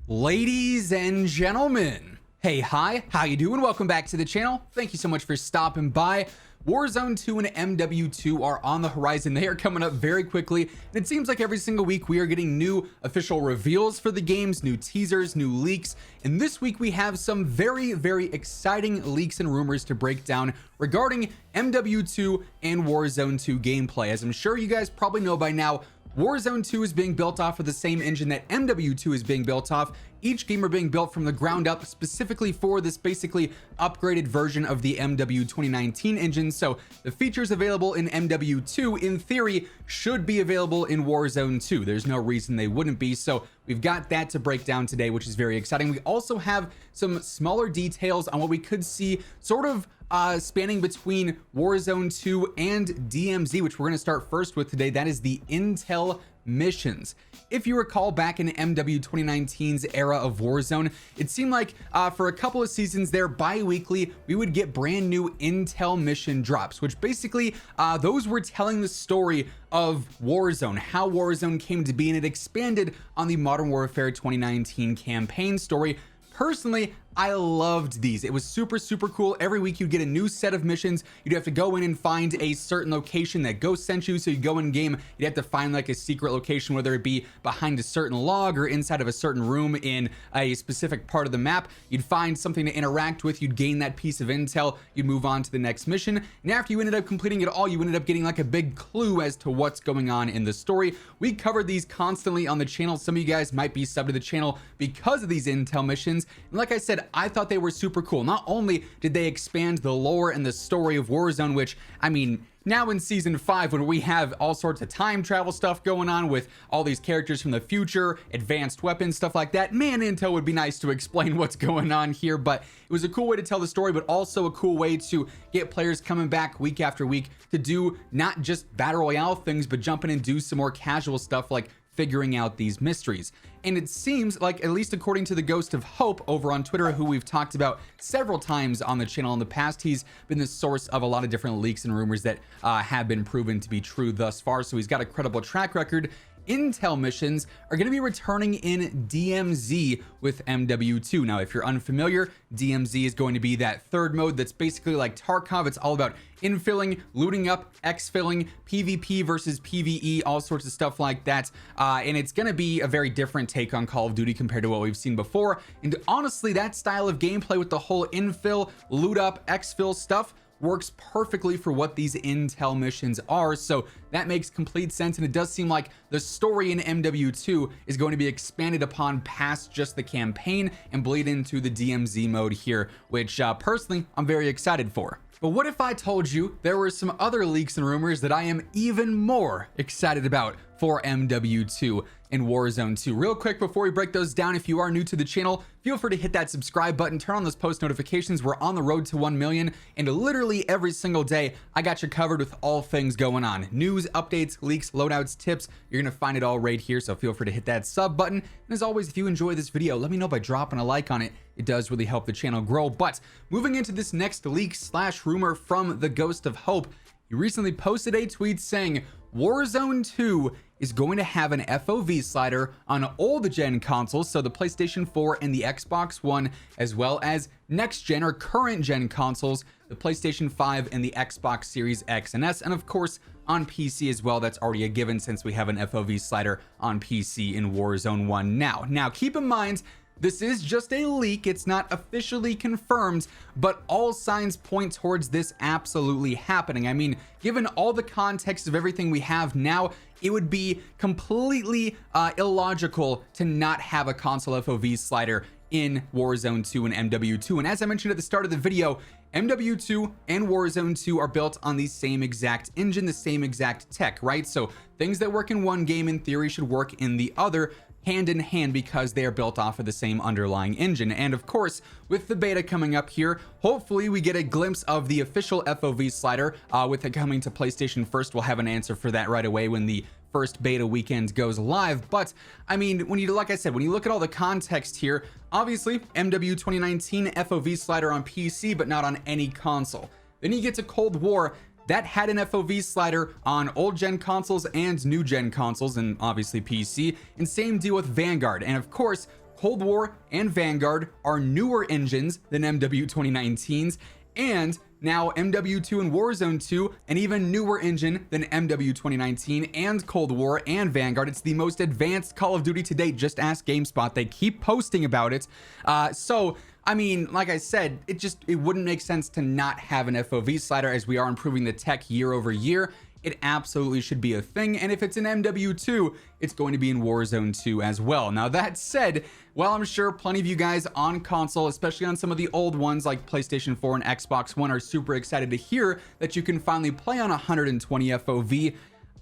Ladies and gentlemen, hey, hi, how you doing? Welcome back to the channel. Thank you so much for stopping by. Warzone 2 and MW2 are on the horizon. They are coming up very quickly, and it seems like every single week we are getting new official reveals for the games, new teasers, new leaks, and this week we have some very exciting leaks and rumors to break down regarding MW2 and Warzone 2 gameplay. As I'm sure you guys probably know by now, Warzone 2 is being built off of the same engine that MW2 is being built off. Each game are being built from the ground up specifically for this basically upgraded version of the MW 2019 engine. So the features available in MW2 in theory should be available in Warzone 2. There's no reason they wouldn't be. So we've got that to break down today, which is very exciting. We also have some smaller details on what we could see sort of spanning between Warzone 2 and DMZ, which we're going to start first with today. That is the Intel missions. If you recall, back in MW 2019's era of Warzone, it seemed like for a couple of seasons there, bi-weekly, we would get brand new Intel mission drops, which basically those were telling the story of Warzone, how Warzone came to be, and it expanded on the Modern Warfare 2019 campaign story. Personally, I loved these. It was super cool. Every week you'd get a new set of missions. You'd have to go in and find a certain location that Ghost sent you. So you go in game, you'd have to find like a secret location, whether it be behind a certain log or inside of a certain room in a specific part of the map. You'd find something to interact with. You'd gain that piece of intel. You'd move on to the next mission. And after you ended up completing it all, you ended up getting like a big clue as to what's going on in the story. We covered these constantly on the channel. Some of you guys might be subbed to the channel because of these intel missions. And like I said, I thought they were super cool. Not only did they expand the lore and the story of Warzone, which, I mean, now in season 5, when we have all sorts of time travel stuff going on with all these characters from the future, advanced weapons, stuff like that, man, Intel would be nice to explain what's going on here. But it was a cool way to tell the story, but also a cool way to get players coming back week after week to do not just battle royale things, but jump in and do some more casual stuff like figuring out these mysteries. And it seems like, at least according to the Ghost of Hope over on Twitter, who we've talked about several times on the channel in the past, he's been the source of a lot of different leaks and rumors that have been proven to be true thus far. So he's got a credible track record. Intel missions are going to be returning in DMZ with MW2. Now, if you're unfamiliar, DMZ is going to be that third mode that's basically like Tarkov. It's all about infilling, looting up, exfilling, PvP versus PvE, all sorts of stuff like that. And it's going to be a very different take on Call of Duty compared to what we've seen before. And honestly, that style of gameplay with the whole infill, loot up, exfil stuff works perfectly for what these intel missions are. So that makes complete sense, and it does seem like the story in MW2 is going to be expanded upon past just the campaign and bleed into the DMZ mode here, which personally I'm very excited for. But what if I told you there were some other leaks and rumors that I am even more excited about for MW2 and Warzone 2? Real quick before we break those down, if you are new to the channel, feel free to hit that subscribe button, turn on those post notifications. We're on the road to 1 million, and literally every single day I got you covered with all things going on. News, updates, leaks, loadouts, tips. You're gonna find it all right here, so feel free to hit that sub button. And as always, if you enjoy this video, let me know by dropping a like on it. It does really help the channel grow. But moving into this next leak slash rumor from the Ghost of Hope, he recently posted a tweet saying Warzone 2 is going to have an FOV slider on old gen consoles, so the PlayStation 4 and the Xbox One, as well as next gen or current gen consoles, the PlayStation 5 and the Xbox Series X and S, and of course on PC as well. That's already a given since we have an FOV slider on PC in Warzone 1 now. Now keep in mind, this is just a leak. It's not officially confirmed, but all signs point towards this absolutely happening. I mean, given all the context of everything we have now, it would be completely illogical to not have a console FOV slider in Warzone 2 and MW2. And as I mentioned at the start of the video, MW2 and Warzone 2 are built on the same exact engine, the same exact tech, right? So things that work in one game in theory should work in the other, hand in hand, because they are built off of the same underlying engine. And of course, with the beta coming up here, hopefully we get a glimpse of the official FOV slider. With it coming to PlayStation first, we'll have an answer for that right away when the first beta weekend goes live. But I mean, when you, like I said, when you look at all the context here, obviously MW 2019 FOV slider on PC, but not on any console. Then you get to Cold War, that had an FOV slider on old gen consoles and new gen consoles, and obviously PC, and same deal with Vanguard. And of course, Cold War and Vanguard are newer engines than MW 2019's, and now MW2 and Warzone 2, an even newer engine than MW 2019 and Cold War and Vanguard. It's the most advanced Call of Duty to date. Just ask GameSpot. They keep posting about it. So I mean, like I said, it wouldn't make sense to not have an FOV slider, as we are improving the tech year over year. It absolutely should be a thing, and if it's in MW2, it's going to be in Warzone 2 as well. Now that said, while I'm sure plenty of you guys on console, especially on some of the old ones like PlayStation 4 and Xbox One, are super excited to hear that you can finally play on 120 FOV,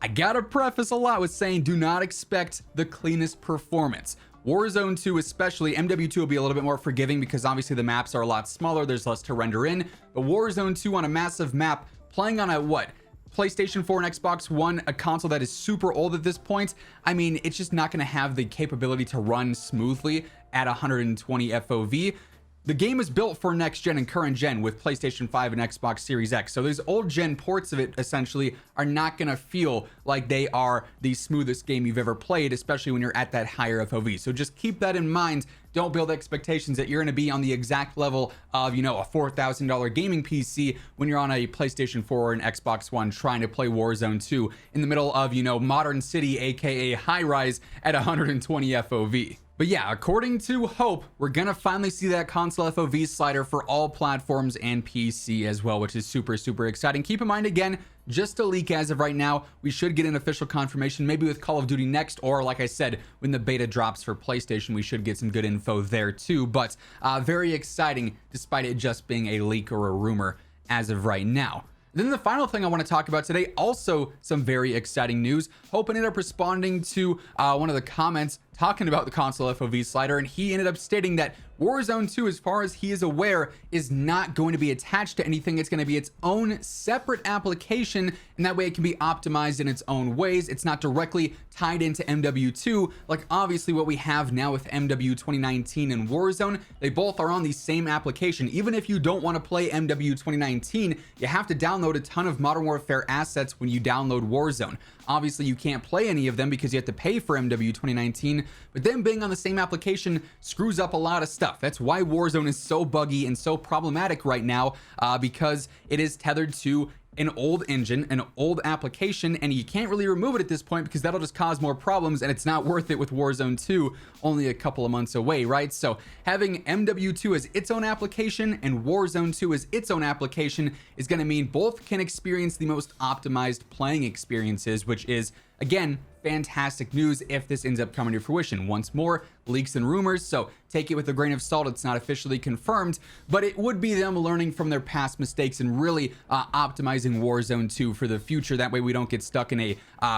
I gotta preface a lot with saying do not expect the cleanest performance. Warzone 2 especially, MW2 will be a little bit more forgiving because obviously the maps are a lot smaller, there's less to render in, but Warzone 2 on a massive map, playing on a PlayStation 4 and Xbox One, a console that is super old at this point, I mean, it's just not going to have the capability to run smoothly at 120 FOV. The game is built for next gen and current gen with PlayStation 5 and Xbox Series X. So those old gen ports of it essentially are not going to feel like they are the smoothest game you've ever played, especially when you're at that higher FOV. So just keep that in mind. Don't build expectations that you're going to be on the exact level of, a $4,000 gaming PC when you're on a PlayStation 4 and Xbox One trying to play Warzone 2 in the middle of, Modern City, aka high rise at 120 FOV. But yeah, according to Hope, we're gonna finally see that console FOV slider for all platforms and PC as well, which is super, super exciting. Keep in mind, again, just a leak as of right now. We should get an official confirmation, maybe with Call of Duty next, or like I said, when the beta drops for PlayStation, we should get some good info there too. But very exciting, despite it just being a leak or a rumor as of right now. Then the final thing I want to talk about today, also some very exciting news. Hope ended up responding to one of the comments talking about the console FOV slider, and he ended up stating that Warzone 2, as far as he is aware, is not going to be attached to anything. It's going to be its own separate application, and that way it can be optimized in its own ways. It's not directly tied into MW2, like obviously what we have now with MW 2019 and Warzone. They both are on the same application. Even if you don't want to play MW 2019, you have to download a ton of Modern Warfare assets when you download Warzone. Obviously, you can't play any of them because you have to pay for MW 2019, but them being on the same application screws up a lot of stuff. That's why Warzone is so buggy and so problematic right now, because it is tethered to an old engine, an old application, and you can't really remove it at this point because that'll just cause more problems, and it's not worth it with Warzone 2 only a couple of months away, right? So having MW2 as its own application and Warzone 2 as its own application is going to mean both can experience the most optimized playing experiences, which is, again, fantastic news if this ends up coming to fruition. Once more, leaks and rumors, so take it with a grain of salt. It's not officially confirmed, but it would be them learning from their past mistakes and really optimizing Warzone 2 for the future. That way we don't get stuck in a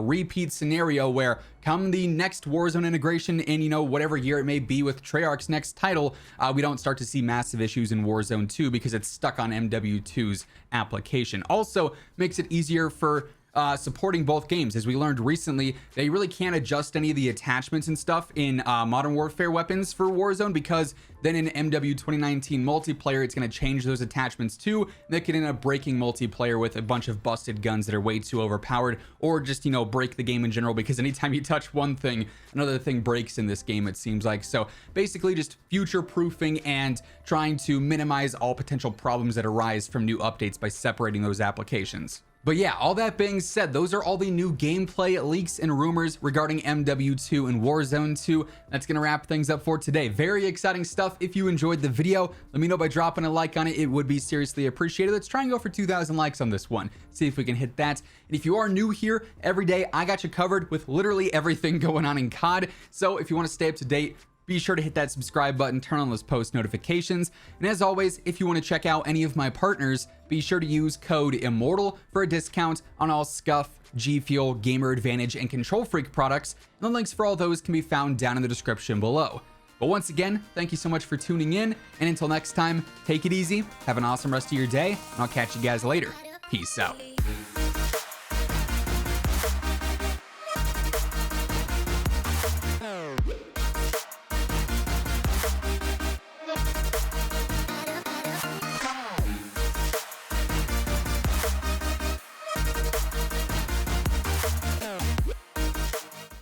repeat scenario where come the next Warzone integration in, whatever year it may be with Treyarch's next title, we don't start to see massive issues in Warzone 2 because it's stuck on MW2's application. Also makes it easier for supporting both games. As we learned recently, they really can't adjust any of the attachments and stuff in Modern Warfare weapons for Warzone, because then in MW 2019 multiplayer, it's going to change those attachments too. That could end up breaking multiplayer with a bunch of busted guns that are way too overpowered, or just, break the game in general, because anytime you touch one thing, another thing breaks in this game, it seems like. So basically just future proofing and trying to minimize all potential problems that arise from new updates by separating those applications. But yeah, all that being said, those are all the new gameplay leaks and rumors regarding MW2 and Warzone 2. That's going to wrap things up for today. Very exciting stuff. If you enjoyed the video, let me know by dropping a like on it. It would be seriously appreciated. Let's try and go for 2,000 likes on this one. See if we can hit that. And if you are new here, every day I got you covered with literally everything going on in COD. So if you want to stay up to date, be sure to hit that subscribe button, turn on those post notifications. And as always, if you want to check out any of my partners, be sure to use code WhosImmortal for a discount on all Scuff, G Fuel, Gamer Advantage, and Control Freak products. And the links for all those can be found down in the description below. But once again, thank you so much for tuning in. And until next time, take it easy, have an awesome rest of your day, and I'll catch you guys later. Peace out.